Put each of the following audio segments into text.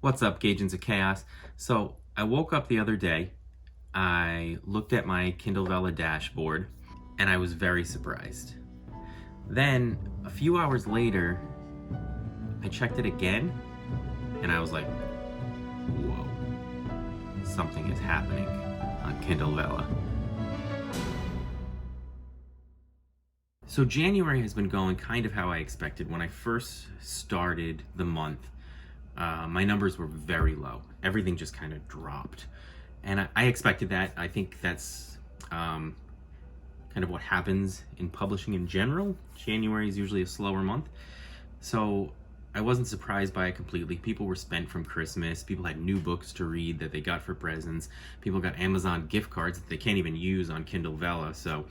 What's up, Agents of Chaos? So I woke up the other day, I looked at my Kindle Vella dashboard, and I was very surprised. Then, a few hours later, I checked it again, and I was like, whoa, something is happening on Kindle Vella. So January has been going kind of how I expected. When I first started the month, my numbers were very low. Everything just kind of dropped. And I expected that. I think that's kind of what happens in publishing in general. January is usually a slower month. So I wasn't surprised by it completely. People were spent from Christmas. People had new books to read that they got for presents. People got Amazon gift cards that they can't even use on Kindle Vella. So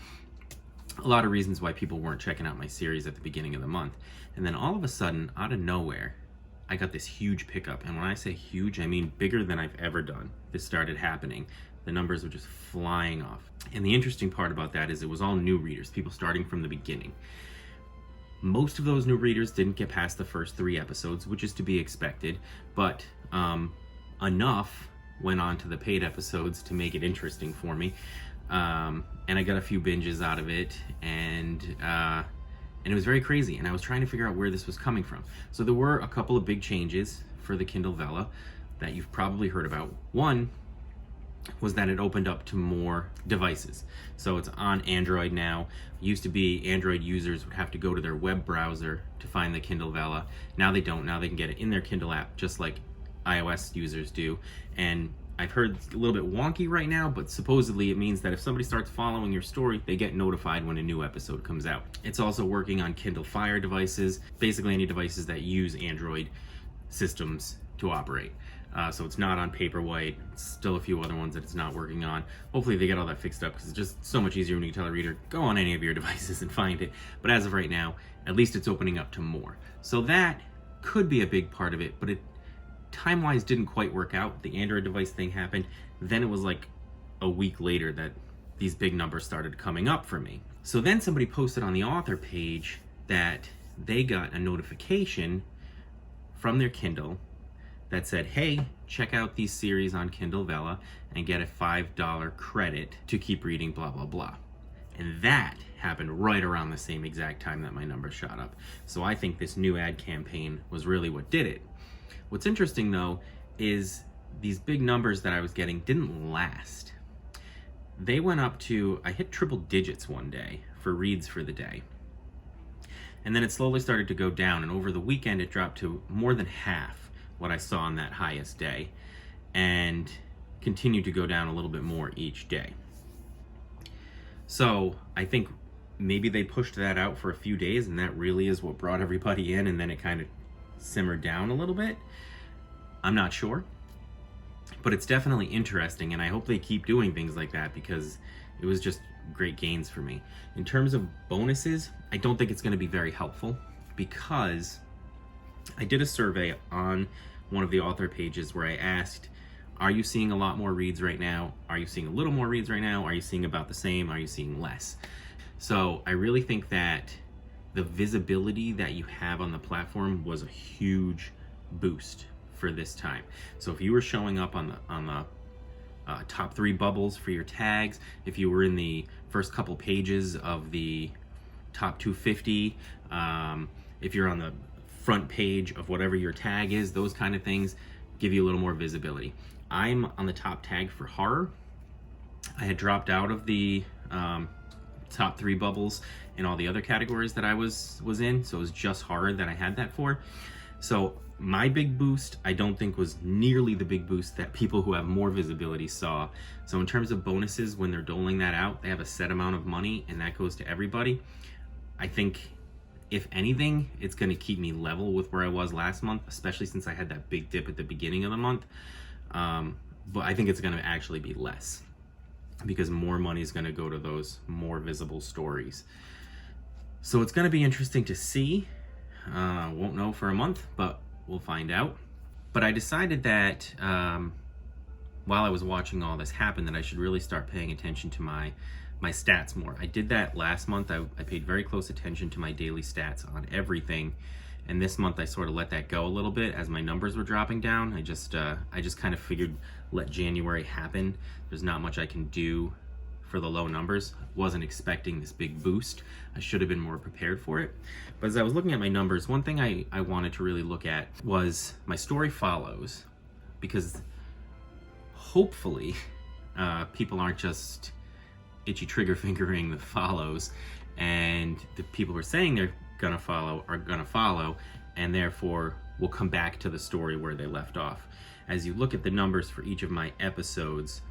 a lot of reasons why people weren't checking out my series at the beginning of the month. And then all of a sudden, out of nowhere, I got this huge pickup. And when I say huge, I mean bigger than I've ever done. This started happening. The numbers were just flying off. And the interesting part about that is it was all new readers, people starting from the beginning. Most of those new readers didn't get past the first 3 episodes, which is to be expected, but enough went on to the paid episodes to make it interesting for me. And I got a few binges out of it, and it was very crazy, and I was trying to figure out where this was coming from. So there were a couple of big changes for the Kindle Vella that you've probably heard about. One was that it opened up to more devices. So it's on Android now. It used to be Android users would have to go to their web browser to find the Kindle Vella. Now they don't. Now they can get it in their Kindle app just like iOS users do. And I've heard it's a little bit wonky right now, but supposedly it means that if somebody starts following your story, they get notified when a new episode comes out. It's also working on Kindle Fire devices, basically any devices that use Android systems to operate. So it's not on Paperwhite. Still a few other ones that it's not working on. Hopefully they get all that fixed up, because it's just so much easier when you tell a reader, go on any of your devices and find it. But as of right now, at least it's opening up to more. So that could be a big part of it, but it time-wise didn't quite work out. The Android device thing happened. Then it was like a week later that these big numbers started coming up for me. So then somebody posted on the author page that they got a notification from their Kindle that said, hey, check out these series on Kindle Vella and get a $5 credit to keep reading blah, blah, blah. And that happened right around the same exact time that my numbers shot up. So I think this new ad campaign was really what did it. What's interesting though is these big numbers that I was getting didn't last. They went up to, I hit triple digits one day for reads for the day. And then it slowly started to go down, and over the weekend it dropped to more than half what I saw on that highest day, and continued to go down a little bit more each day. So I think maybe they pushed that out for a few days, and that really is what brought everybody in, and then it kind of simmered down a little bit. I'm not sure, but it's definitely interesting, and I hope they keep doing things like that, because it was just great gains for me. In terms of bonuses, I don't think it's going to be very helpful, because I did a survey on one of the author pages where I asked, are you seeing a lot more reads right now? Are you seeing a little more reads right now? Are you seeing about the same? Are you seeing less? So I really think that the visibility that you have on the platform was a huge boost for this time. So if you were showing up on the top 3 bubbles for your tags, if you were in the first couple pages of the top 250, if you're on the front page of whatever your tag is, those kind of things give you a little more visibility. I'm on the top tag for horror. I had dropped out of the top 3 bubbles in all the other categories that I was in, so it was just horror that I had that for. So my big boost, I don't think, was nearly the big boost that people who have more visibility saw. So in terms of bonuses, when they're doling that out, they have a set amount of money, and that goes to everybody. I think, if anything, it's going to keep me level with where I was last month, especially since I had that big dip at the beginning of the month. But I think it's going to actually be less, because more money is going to go to those more visible stories. So it's going to be interesting to see. Won't know for a month, but we'll find out. But I decided that while I was watching all this happen, that I should really start paying attention to my stats more. I did that last month. I paid very close attention to my daily stats on everything, And this month I sort of let that go a little bit as my numbers were dropping down. I just kind of figured let January happen. There's not much I can do for the low numbers. Wasn't expecting this big boost. I should have been more prepared for it. But as I was looking at my numbers, one thing I wanted to really look at was my story follows, because hopefully people aren't just itchy trigger fingering the follows, and the people who are saying they're gonna follow are gonna follow, and therefore will come back to the story where they left off. As you look at the numbers for each of my episodes,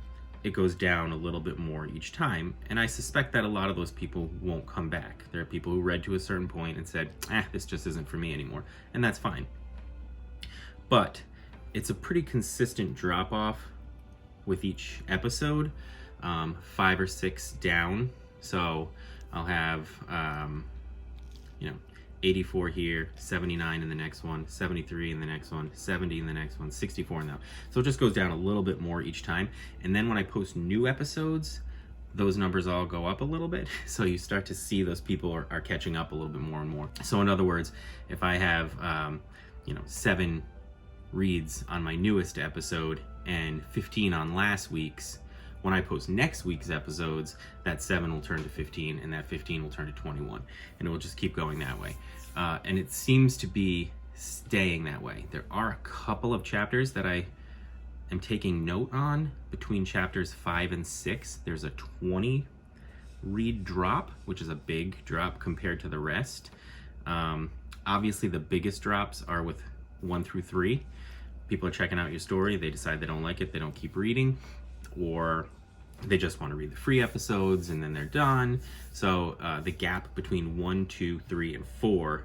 it goes down a little bit more each time, and I suspect that a lot of those people won't come back. There are people who read to a certain point and said, this just isn't for me anymore, and that's fine. But it's a pretty consistent drop off with each episode, 5 or 6 down. So I'll have 84 here, 79 in the next one, 73 in the next one, 70 in the next one, 64 in that. So it just goes down a little bit more each time. And then when I post new episodes, those numbers all go up a little bit. So you start to see those people are catching up a little bit more and more. So in other words, if I have 7 reads on my newest episode and 15 on last week's, when I post next week's episodes, that 7 will turn to 15 and that 15 will turn to 21, and it will just keep going that way. And it seems to be staying that way. There are a couple of chapters that I am taking note on. Between chapters 5 and 6, there's a 20 read drop, which is a big drop compared to the rest. Obviously the biggest drops are with 1 through 3. People are checking out your story, they decide they don't like it, they don't keep reading, or they just want to read the free episodes and then they're done. So the gap between 1, 2, 3, and 4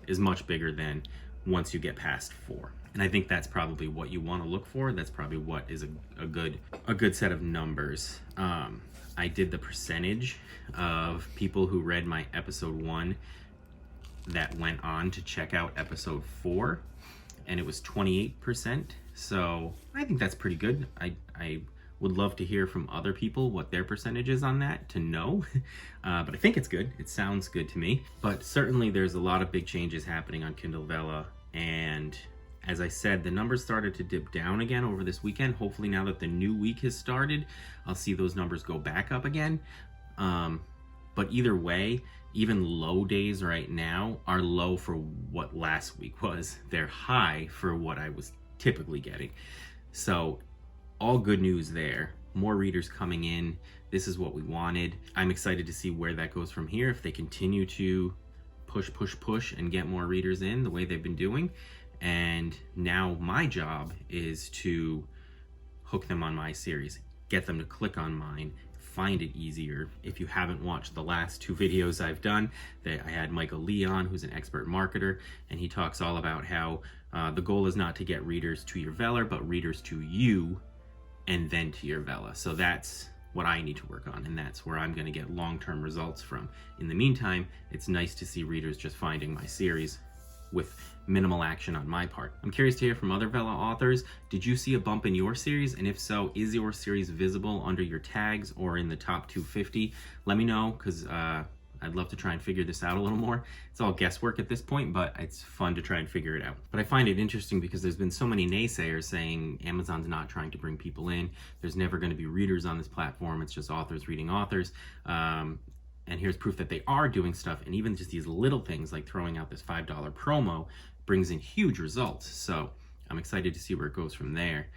is much bigger than once you get past 4. And I think that's probably what you want to look for. That's probably what is a good set of numbers. I did the percentage of people who read my episode 1 that went on to check out episode 4, and it was 28%. So I think that's pretty good. I would love to hear from other people what their percentage is on that, to know. But I think it's good. It sounds good to me. But certainly there's a lot of big changes happening on Kindle Vella. And as I said, the numbers started to dip down again over this weekend. Hopefully now that the new week has started, I'll see those numbers go back up again. But either way, even low days right now are low for what last week was. They're high for what I was typically getting. So all good news there. More readers coming in. This is what we wanted. I'm excited to see where that goes from here. If they continue to push and get more readers in the way they've been doing. And now my job is to hook them on my series, get them to click on mine, find it easier. If you haven't watched the last 2 videos I've done, I had Michael Lee on, who's an expert marketer, and he talks all about how the goal is not to get readers to your Vella, but readers to you and then to your Vella. So that's what I need to work on, and that's where I'm going to get long-term results from. In the meantime, it's nice to see readers just finding my series with minimal action on my part. I'm curious to hear from other Vella authors. Did you see a bump in your series? And if so, is your series visible under your tags or in the top 250? Let me know, because I'd love to try and figure this out a little more. It's all guesswork at this point, but it's fun to try and figure it out. But I find it interesting because there's been so many naysayers saying Amazon's not trying to bring people in. There's never going to be readers on this platform. It's just authors reading authors. And here's proof that they are doing stuff, and even just these little things like throwing out this $5 promo brings in huge results. So I'm excited to see where it goes from there.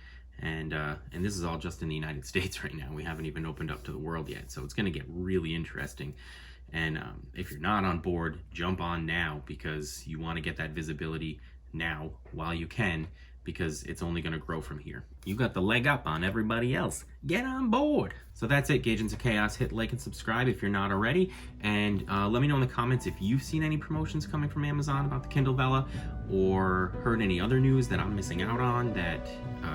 And this is all just in the United States right now. We haven't even opened up to the world yet, so it's going to get really interesting. And if you're not on board, jump on now, because you want to get that visibility now while you can, because it's only going to grow from here. You got the leg up on everybody else. Get on board. So that's it, Agents of Chaos. Hit like and subscribe if you're not already. And let me know in the comments if you've seen any promotions coming from Amazon about the Kindle Vella, or heard any other news that I'm missing out on that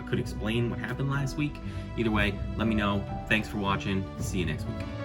could explain what happened last week. Either way, let me know. Thanks for watching. See you next week.